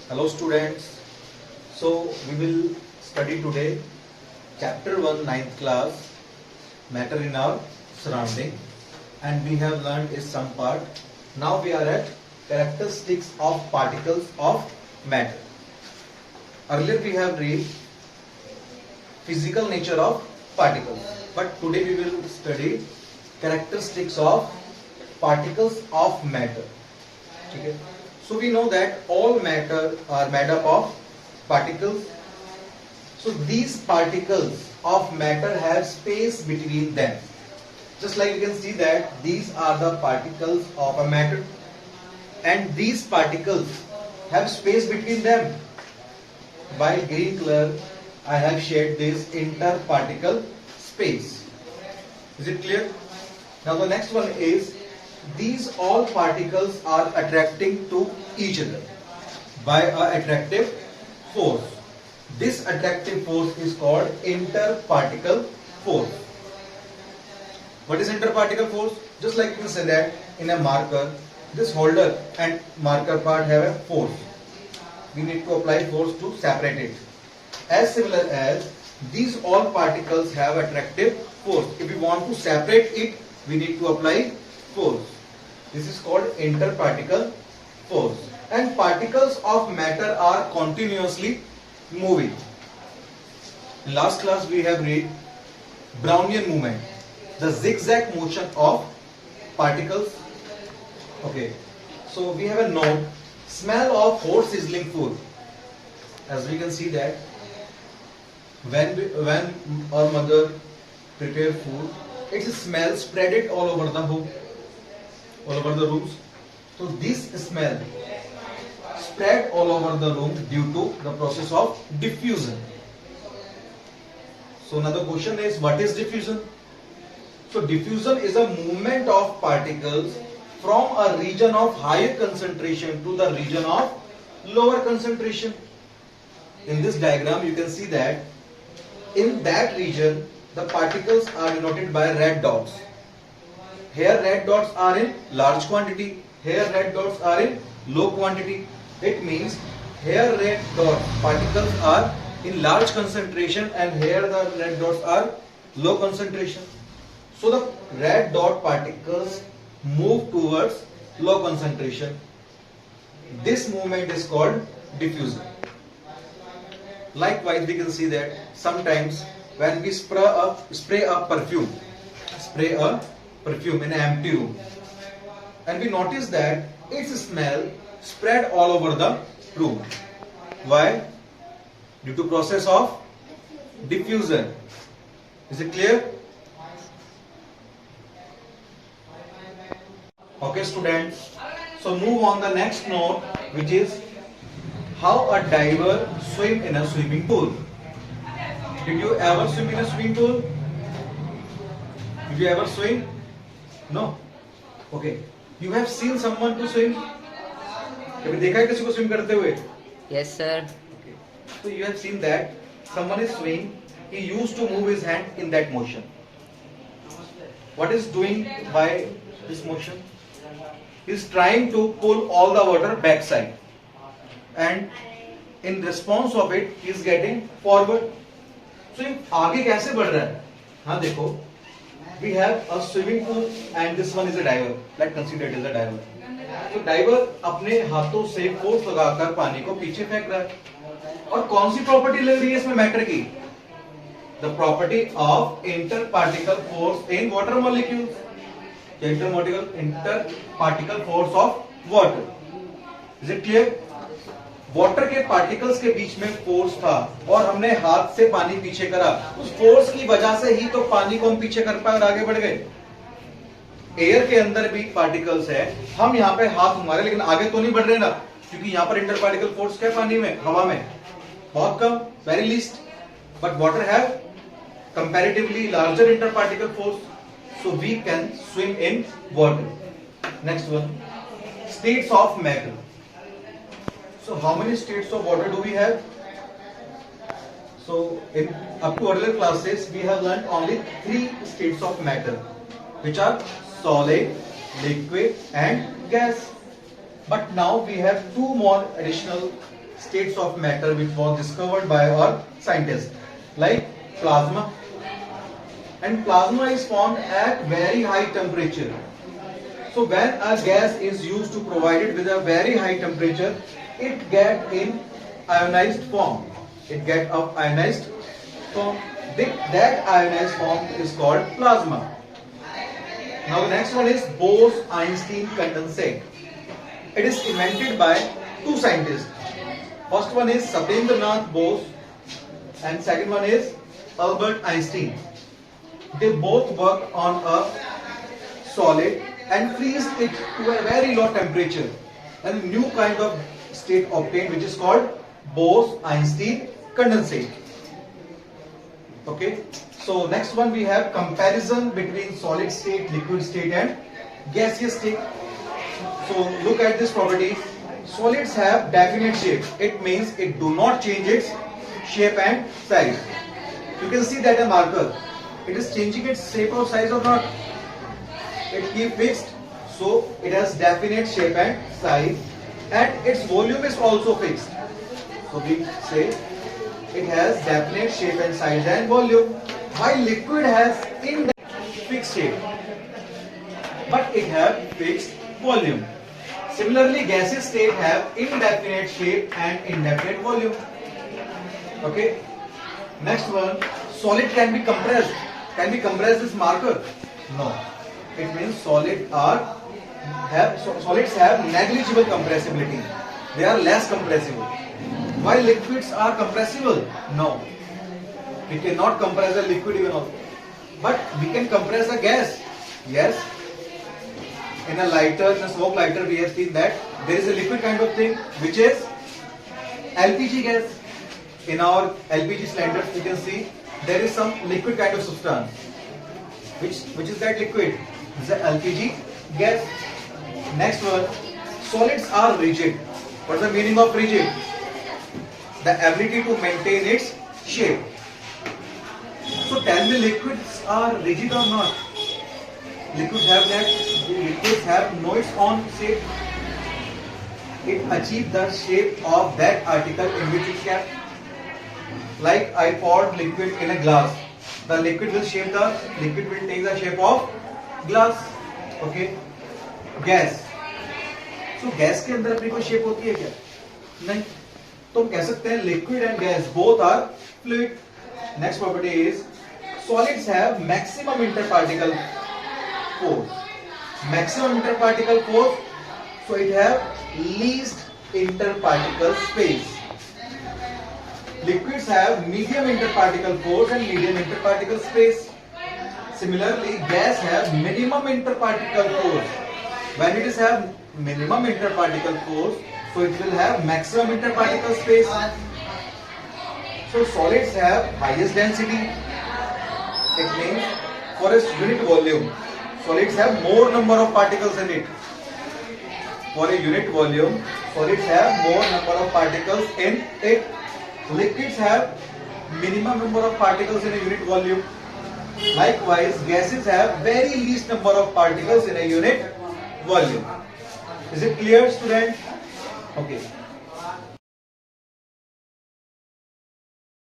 Hello students. So we will study today chapter 1 ninth class matter in our surrounding, and we have learned is some part. Now we are at characteristics of particles of matter. Earlier we have read physical nature of particles, but today we will study characteristics of particles of matter. Okay. So we know that all matter are made up of particles. So these particles of matter have space between them. Just like you can see that these are the particles of a matter, and these particles have space between them. By green color I have shaded this interparticle space. Is it clear? Now the next one is these all particles are attracting to each other by a attractive force. This attractive force is called interparticle force. What is interparticle force? Just like you can say that in a marker, this holder and marker part have a force. We need to apply force to separate it. As similar as these all particles have attractive force. If we want to separate it, we need to apply force. This is called interparticle force. And particles of matter are continuously moving. In last class we have read Brownian movement, the zigzag motion of particles. Okay, so we have a note, smell of hot sizzling food. As we can see that when our mother prepare food, its smell spread it all over the home, all over the rooms. So this smell spread all over the room due to the process of diffusion. So another question is, what is diffusion? So diffusion is a movement of particles from a region of higher concentration to the region of lower concentration. In this diagram you can see that in that region the particles are denoted by red dots. Here red dots are in large quantity, here red dots are in low quantity. It means here red dot particles are in large concentration and here the red dots are low concentration. So the red dot particles move towards low concentration. This movement is called diffusion. Likewise we can see that sometimes when we spray a perfume in an empty room, and we notice that its smell spread all over the room. Why? Due to process of diffusion. Is it clear? Okay students, so move on the next note, which is how a diver swim in a swimming pool. Did you ever swim in a swimming pool? Did you ever swim? No. Okay. You have seen someone to swim? कभी देखा है किसी को swim करते हुए? Yes, sir. Okay. So you have seen that someone is swimming. He used to move his hand in that motion. What is doing by this motion? He is trying to pull all the water backside, and in response of it, he is getting forward. So ये आगे कैसे बढ़ रहा है? हाँ देखो. We have a swimming pool and this one is a diver. Let's consider it as a diver. तो driver अपने हाथों से फोर्स लगाकर पानी को पीछे फेंक रहा है. और कौन सी प्रॉपर्टी लग रही है इसमें मैटर की? The property of interparticle force in water molecules. Interparticle force of water. Is it clear? Water के पार्टिकल्स के बीच में फोर्स था और हमने हाथ से पानी पीछे करा. उस फोर्स की वजह से ही तो पानी को हम पीछे कर पाए और आगे बढ़ गए. एयर के अंदर भी पार्टिकल्स है, हम यहाँ पे हाथ घुमा रहे लेकिन आगे तो नहीं बढ़ रहे ना, क्योंकि यहाँ पर इंटरपार्टिकल फोर्स क्या है पानी में, हवा में बहुत कम, very least. But water have comparatively larger interparticle force, so we can swim in water. Next one, states of matter. So how many states of water do we have? So in up to earlier classes we have learned only 3 states of matter, which are solid, liquid and gas. But now we have 2 more additional states of matter which was discovered by our scientists, like plasma. And plasma is formed at very high temperature. So when a gas is used to provide it with a very high temperature, it get in ionized form. It get of ionized form. That ionized form is called plasma. Now the next one is Bose-Einstein condensate. It is invented by two scientists. First one is Satyendranath Bose and second one is Albert Einstein. They both work on a solid and freeze it to a very low temperature, and a new kind of state obtained which is called Bose-Einstein condensate. Okay, so next one we have comparison between solid state, liquid state and gaseous state. So look at this property. Solids have definite shape. It means it do not change its shape and size. You can see that a marker, it is changing its shape or size or not. It keep fixed, so it has definite shape and size, and its volume is also fixed. So we say it has definite shape and size and volume, while liquid has indefinite fixed shape, but it have fixed volume. Similarly, gaseous state have indefinite shape and indefinite volume. Okay. Next one, solid can be compressed. Can be compressed this marker? No. It means solids have negligible compressibility. They are less compressible. While liquids are compressible? No. We cannot compress a liquid even also. But we can compress a gas. Yes. In a lighter, in a smoke lighter, we have seen that there is a liquid kind of thing which is LPG gas. In our LPG cylinders, you can see there is some liquid kind of substance. Which is that liquid? It's the LPG gas. Next one, solids are rigid. What is the meaning of rigid? The ability to maintain its shape. So tell me, liquids are rigid or not? Liquids have no its own shape. It achieves the shape of that article in which it kept. Like I poured liquid in a glass. The liquid will take the shape of glass. Okay. Gas. So gas के अंदर अपनी कोई shape होती है क्या? नहीं. तो हम कह सकते हैं liquid and gas both are fluid. Next property is solids have maximum interparticle force. Maximum interparticle force, so it have least interparticle space. Liquids have medium interparticle force and medium interparticle space. Similarly, gas have minimum interparticle force. When it is have minimum interparticle force, so it will have maximum interparticle space. So solids have highest density. It means for a unit volume, solids have more number of particles in it. For a unit volume, solids have more number of particles in it. Liquids have minimum number of particles in a unit volume. Likewise, gases have very least number of particles in a unit volume. Is it clear, student? Okay.